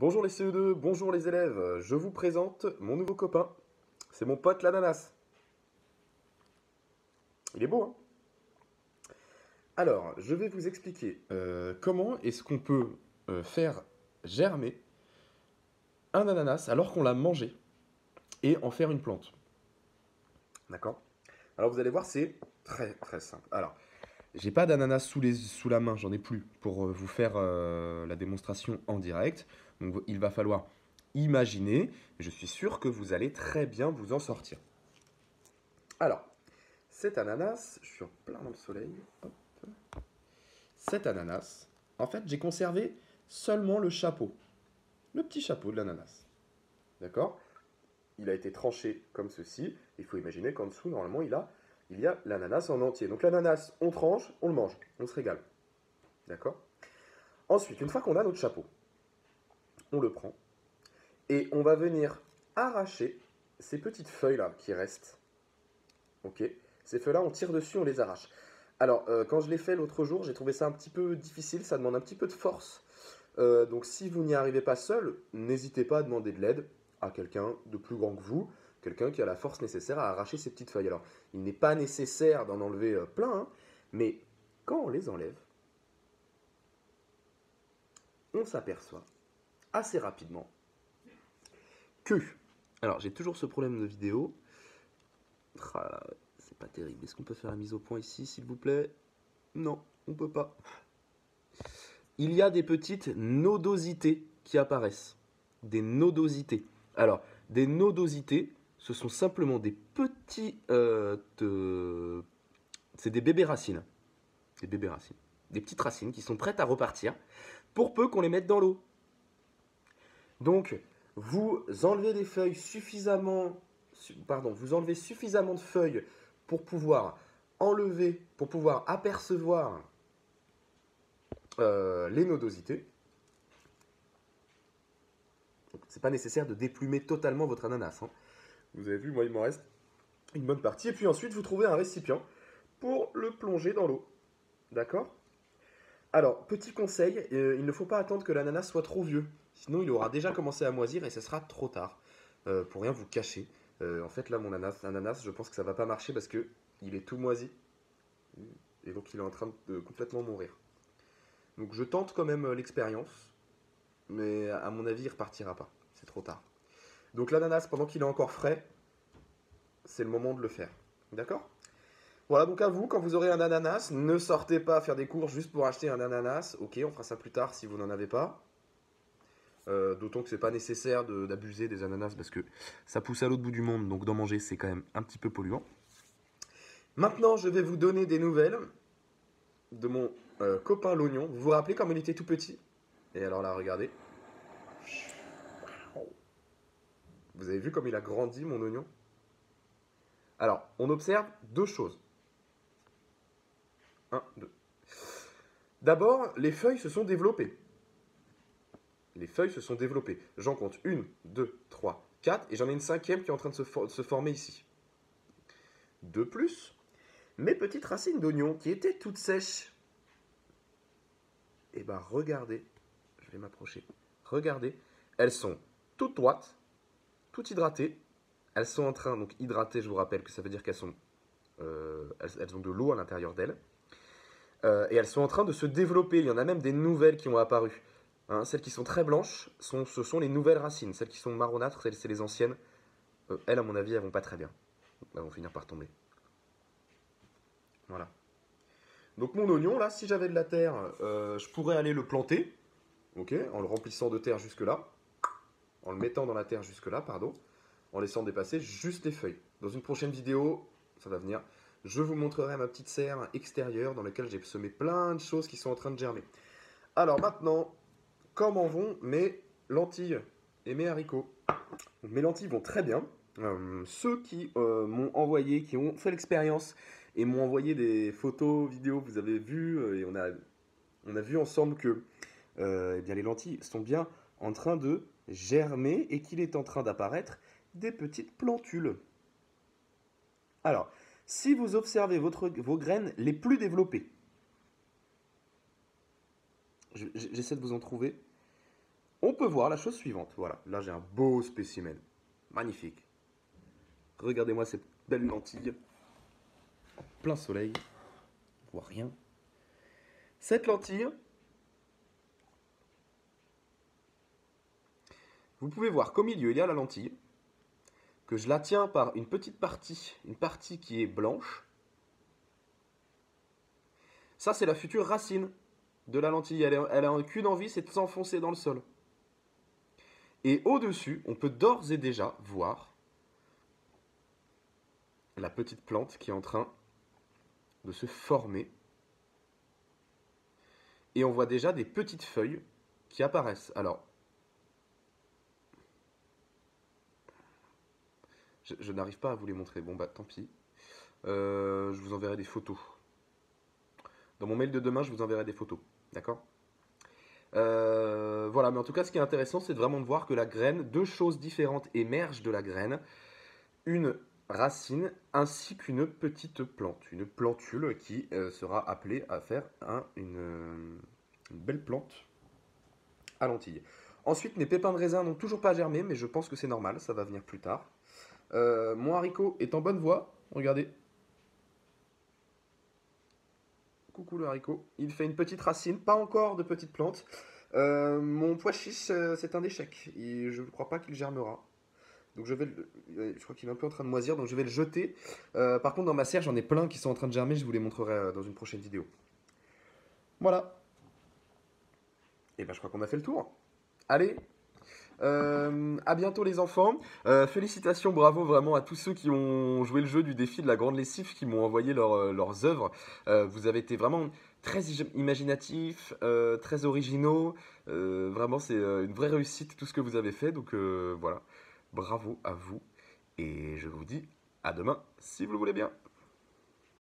Bonjour les CE2, bonjour les élèves, je vous présente mon nouveau copain. C'est mon pote l'ananas. Il est beau, hein? Alors, je vais vous expliquer comment est-ce qu'on peut faire germer un ananas alors qu'on l'a mangé et en faire une plante. D'accord? Alors vous allez voir, c'est très très simple. Alors, j'ai pas d'ananas sous la main, j'en ai plus pour vous faire la démonstration en direct. Donc il va falloir imaginer. Je suis sûr que vous allez très bien vous en sortir. Alors, cet ananas, je suis en plein dans le soleil. Hop. Cet ananas, en fait, j'ai conservé seulement le chapeau, le petit chapeau de l'ananas. D'accord? Il a été tranché comme ceci. Il faut imaginer qu'en dessous, normalement, il y a l'ananas en entier. Donc l'ananas, on tranche, on le mange, on se régale. D'accord? Ensuite, une fois qu'on a notre chapeau, on le prend et on va venir arracher ces petites feuilles-là qui restent. Ok? Ces feuilles-là, on tire dessus, on les arrache. Alors, quand je l'ai fait l'autre jour, j'ai trouvé ça un petit peu difficile, ça demande un petit peu de force. Donc, si vous n'y arrivez pas seul, n'hésitez pas à demander de l'aide à quelqu'un de plus grand que vous, quelqu'un qui a la force nécessaire à arracher ces petites feuilles. Alors, il n'est pas nécessaire d'en enlever plein, hein, mais quand on les enlève, on s'aperçoit assez rapidement que... Alors, j'ai toujours ce problème de vidéo. C'est pas terrible. Est-ce qu'on peut faire la mise au point ici, s'il vous plaît? Non, on peut pas. Il y a des petites nodosités qui apparaissent. Des nodosités. Alors, des nodosités, ce sont simplement des petits... C'est des bébés racines. Des bébés racines. Des petites racines qui sont prêtes à repartir pour peu qu'on les mette dans l'eau. Donc, vous enlevez des feuilles suffisamment... Pardon, vous enlevez suffisamment de feuilles pour pouvoir enlever, pour pouvoir apercevoir les nodosités. C'est pas nécessaire de déplumer totalement votre ananas, hein. Vous avez vu, moi il m'en reste une bonne partie. Et puis ensuite, vous trouvez un récipient pour le plonger dans l'eau. D'accord? Alors, petit conseil, il ne faut pas attendre que l'ananas soit trop vieux. Sinon, il aura déjà commencé à moisir et ce sera trop tard. Pour rien vous cacher. En fait, là, mon ananas, je pense que ça va pas marcher parce que il est tout moisi. Et donc, il est en train de complètement mourir. Donc, je tente quand même l'expérience. Mais à mon avis, il repartira pas. C'est trop tard. Donc, l'ananas, pendant qu'il est encore frais, c'est le moment de le faire. D'accord? Voilà, donc à vous, quand vous aurez un ananas, ne sortez pas faire des courses juste pour acheter un ananas. Ok, on fera ça plus tard si vous n'en avez pas. D'autant que c'est pas nécessaire d'abuser des ananas parce que ça pousse à l'autre bout du monde, donc d'en manger c'est quand même un petit peu polluant. Maintenant, je vais vous donner des nouvelles de mon copain l'oignon. Vous vous rappelez comme il était tout petit? Et alors là, regardez. Vous avez vu comme il a grandi, mon oignon? Alors, on observe deux choses. Un, deux. D'abord, les feuilles se sont développées. Les feuilles se sont développées. J'en compte une, deux, trois, quatre, et j'en ai une cinquième qui est en train de se former ici. De plus, mes petites racines d'oignon qui étaient toutes sèches, et ben regardez, je vais m'approcher, regardez, elles sont toutes droites, toutes hydratées, elles sont en train, donc hydratées, je vous rappelle que ça veut dire qu'elles sont, elles ont de l'eau à l'intérieur d'elles, et elles sont en train de se développer, il y en a même des nouvelles qui ont apparu. Hein, celles qui sont très blanches, ce sont les nouvelles racines. Celles qui sont marronâtres, c'est les anciennes. Elles, à mon avis, elles vont pas très bien. Elles vont finir par tomber. Voilà. Donc mon oignon, là, si j'avais de la terre, je pourrais aller le planter, ok, en le remplissant de terre jusque-là, en le mettant dans la terre jusque-là, pardon, en laissant dépasser juste les feuilles. Dans une prochaine vidéo, ça va venir, je vous montrerai ma petite serre extérieure dans laquelle j'ai semé plein de choses qui sont en train de germer. Alors maintenant, comment vont mes lentilles et mes haricots? Mes lentilles vont très bien. Ceux qui m'ont envoyé, qui ont fait l'expérience et m'ont envoyé des photos, vidéos, vous avez vu, et on a vu ensemble que eh bien, les lentilles sont bien en train de germer et qu'il est en train d'apparaître des petites plantules. Alors, si vous observez vos graines les plus développées, j'essaie de vous en trouver. on peut voir la chose suivante. Voilà, là j'ai un beau spécimen. Magnifique. Regardez-moi ces belles lentilles. Plein soleil. On voit rien. Cette lentille, vous pouvez voir qu'au milieu, il y a la lentille, que je la tiens par une petite partie, une partie qui est blanche. Ça, c'est la future racine de la lentille. Elle a qu'une envie, c'est de s'enfoncer dans le sol. Et au-dessus, on peut d'ores et déjà voir la petite plante qui est en train de se former. Et on voit déjà des petites feuilles qui apparaissent. Alors, je n'arrive pas à vous les montrer. Bon, bah tant pis. Je vous enverrai des photos. Dans mon mail de demain, je vous enverrai des photos. D'accord? Voilà, mais en tout cas, ce qui est intéressant, c'est vraiment de voir que la graine, deux choses différentes émergent de la graine. Une racine ainsi qu'une petite plante, une plantule qui sera appelée à faire une belle plante à lentilles. Ensuite, mes pépins de raisin n'ont toujours pas germé, mais je pense que c'est normal, ça va venir plus tard. Mon haricot est en bonne voie, regardez. Coucou le haricot, il fait une petite racine, pas encore de petite plante. Mon pois chiche, c'est un échec, je ne crois pas qu'il germera. Donc je crois qu'il est un peu en train de moisir, donc je vais le jeter. Par contre, dans ma serre, j'en ai plein qui sont en train de germer, je vous les montrerai dans une prochaine vidéo. Voilà. Et ben je crois qu'on a fait le tour. Allez, à bientôt les enfants. Félicitations, bravo vraiment à tous ceux qui ont joué le jeu du défi de la grande lessive, qui m'ont envoyé leurs œuvres. Vous avez été vraiment très imaginatifs, très originaux. Vraiment, c'est une vraie réussite tout ce que vous avez fait. Donc voilà, bravo à vous. Et je vous dis à demain si vous le voulez bien.